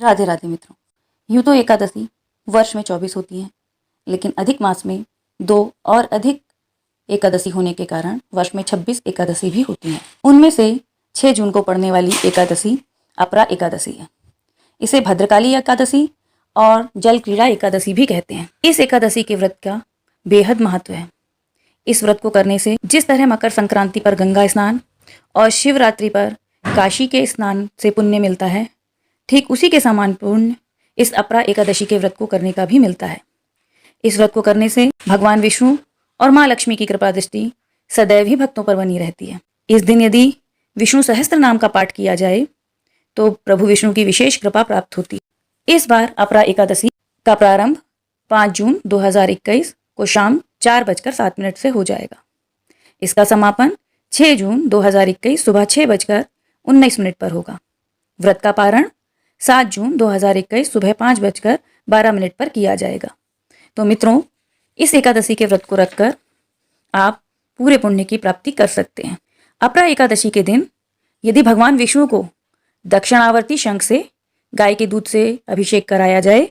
राधे राधे मित्रों। यूँ तो एकादशी वर्ष में 24 होती हैं, लेकिन अधिक मास में 2 और अधिक एकादशी होने के कारण वर्ष में 26 एकादशी भी होती हैं। उनमें से 6 जून को पड़ने वाली एकादशी अपरा एकादशी है। इसे भद्रकाली एकादशी और जल क्रीड़ा एकादशी भी कहते हैं। इस एकादशी के व्रत का बेहद महत्व है। इस व्रत को करने से जिस तरह मकर संक्रांति पर गंगा स्नान और शिवरात्रि पर काशी के स्नान से पुण्य मिलता है, ठीक उसी के समान पुण्य इस अपरा एकादशी के व्रत को करने का भी मिलता है। इस व्रत को करने से भगवान विष्णु और माँ लक्ष्मी की कृपा दृष्टि सदैव ही भक्तों पर बनी रहती है। इस दिन यदि विष्णु सहस्त्र नाम का पाठ किया जाए तो प्रभु विष्णु की विशेष कृपा प्राप्त होती है। इस बार अपरा एकादशी का प्रारंभ 5 जून 2021 को शाम 4:07 से हो जाएगा। इसका समापन 6 जून 2021 सुबह 6:19 पर होगा। व्रत का पारण 7 जून 2021 सुबह 5:12 पर किया जाएगा। तो मित्रों, इस एकादशी के व्रत को रखकर आप पूरे पुण्य की प्राप्ति कर सकते हैं। अपरा एकादशी के दिन यदि भगवान विष्णु को दक्षिणावर्ती शंख से गाय के दूध से अभिषेक कराया जाए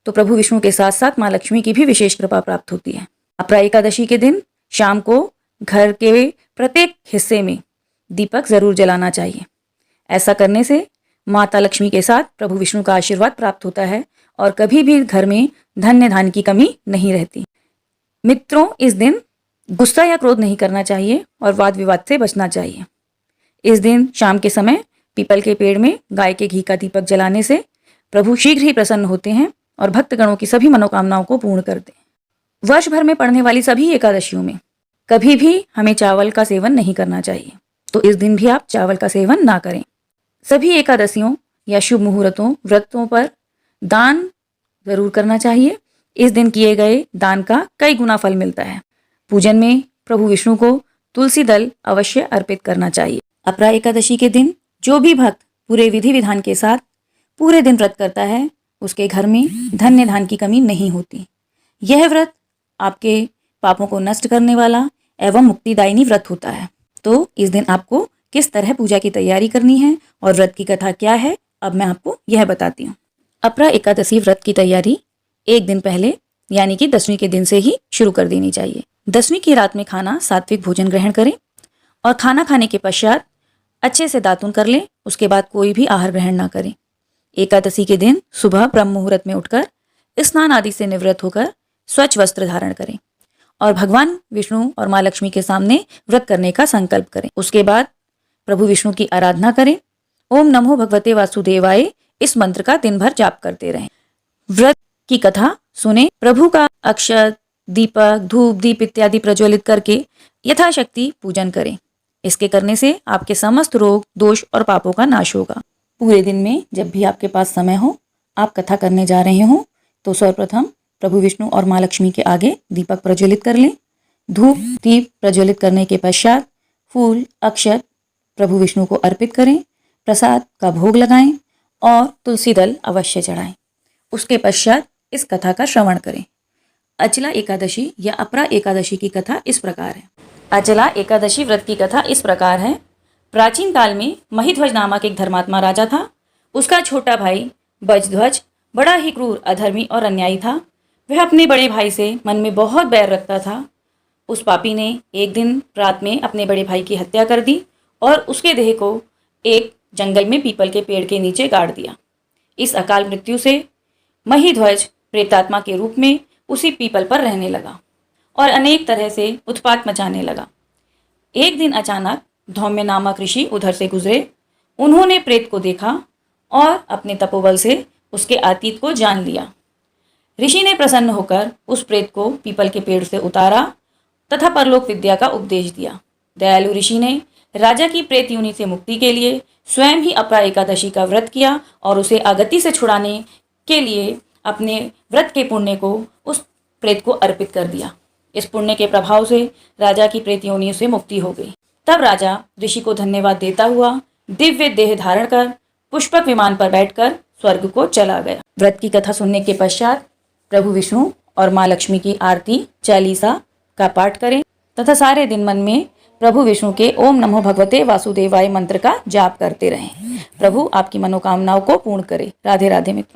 तो प्रभु विष्णु के साथ साथ माँ लक्ष्मी की भी विशेष कृपा प्राप्त होती है। अपरा एकादशी के दिन शाम को घर के प्रत्येक हिस्से में दीपक जरूर जलाना चाहिए। ऐसा करने से माता लक्ष्मी के साथ प्रभु विष्णु का आशीर्वाद प्राप्त होता है और कभी भी घर में धन्य धान्य की कमी नहीं रहती। मित्रों, इस दिन गुस्सा या क्रोध नहीं करना चाहिए और वाद विवाद से बचना चाहिए। इस दिन शाम के समय पीपल के पेड़ में गाय के घी का दीपक जलाने से प्रभु शीघ्र ही प्रसन्न होते हैं और भक्तगणों की सभी मनोकामनाओं को पूर्ण करते हैं। वर्ष भर में पड़ने वाली सभी एकादशियों में कभी भी हमें चावल का सेवन नहीं करना चाहिए, तो इस दिन भी आप चावल का सेवन ना करें। सभी एकादशियों या शुभ मुहूर्तों व्रतों पर दान जरूर करना चाहिए। इस दिन किए गए दान का कई गुना फल मिलता है। पूजन में प्रभु विष्णु को तुलसी दल अवश्य अर्पित करना चाहिए। अपरा एकादशी के दिन जो भी भक्त पूरे विधि विधान के साथ पूरे दिन व्रत करता है उसके घर में धन्य धान्य की कमी नहीं होती। यह व्रत आपके पापों को नष्ट करने वाला एवं मुक्तिदायिनी व्रत होता है। तो इस दिन आपको किस तरह पूजा की तैयारी करनी है और व्रत की कथा क्या है, अब मैं आपको यह बताती हूँ। अपरा एकादशी व्रत की तैयारी एक दिन पहले यानी कि 10वीं के दिन से ही शुरू कर देनी चाहिए। 10वीं की रात में खाना सात्विक भोजन ग्रहण करें और खाना खाने के पश्चात अच्छे से दातुन कर लें। उसके बाद कोई भी आहार ग्रहण ना करें। एकादशी के दिन सुबह ब्रह्म मुहूर्त में उठकर स्नान आदि से निवृत्त होकर स्वच्छ वस्त्र धारण करें और भगवान विष्णु और माँ लक्ष्मी के सामने व्रत करने का संकल्प करें। उसके बाद प्रभु विष्णु की आराधना करें। ओम नमो भगवते वासुदेवाय इस मंत्र का दिन भर जाप करते रहें। व्रत की कथा सुने। प्रभु का अक्षत, दीपक, धूप, दीप इत्यादि प्रज्वलित करके यथाशक्ति पूजन करें। इसके करने से आपके समस्त रोग, दोष और पापों का नाश होगा। पूरे दिन में जब भी आपके पास समय हो, आप कथा करने जा रहे हो तो सर्वप्रथम प्रभु विष्णु और माँ लक्ष्मी के आगे दीपक प्रज्वलित कर लें। धूप दीप प्रज्वलित करने के पश्चात फूल, अक्षत प्रभु विष्णु को अर्पित करें। प्रसाद का भोग लगाएं और तुलसी दल अवश्य चढ़ाएं। उसके पश्चात इस कथा का श्रवण करें। अचला एकादशी या अपरा एकादशी की कथा इस प्रकार है। अचला एकादशी व्रत की कथा इस प्रकार है। प्राचीन काल में महिध्वज नामक एक धर्मात्मा राजा था। उसका छोटा भाई बजध्वज बड़ा ही क्रूर, अधर्मी और अन्यायी था। वह अपने बड़े भाई से मन में बहुत बैर रखता था। उस पापी ने एक दिन रात में अपने बड़े भाई की हत्या कर दी और उसके देह को एक जंगल में पीपल के पेड़ के नीचे गाड़ दिया। इस अकाल मृत्यु से महिध्वज प्रेतात्मा के रूप में उसी पीपल पर रहने लगा और अनेक तरह से उत्पात मचाने लगा। एक दिन अचानक धौम्य नामक ऋषि उधर से गुजरे। उन्होंने प्रेत को देखा और अपने तपोबल से उसके अतीत को जान लिया। ऋषि ने प्रसन्न होकर उस प्रेत को पीपल के पेड़ से उतारा तथा परलोक विद्या का उपदेश दिया। दयालु ऋषि ने राजा की प्रेत योनि से मुक्ति के लिए स्वयं ही अपरा एकादशी का व्रत किया और उसे अगति से छुड़ाने के लिए अपने व्रत के पुण्य को उस प्रेत को अर्पित कर दिया। इस पुण्य के प्रभाव से राजा की प्रेत योनि से मुक्ति हो गई। तब राजा ऋषि को धन्यवाद देता हुआ दिव्य देह धारण कर पुष्पक विमान पर बैठकर स्वर्ग को चला गया। व्रत की कथा सुनने के पश्चात प्रभु विष्णु और माँ लक्ष्मी की आरती चालीसा का पाठ करें तथा सारे दिन मन में प्रभु विष्णु के ओम नमो भगवते वासुदेवाय मंत्र का जाप करते रहें। प्रभु आपकी मनोकामनाओं को पूर्ण करे। राधे राधे मित्रों।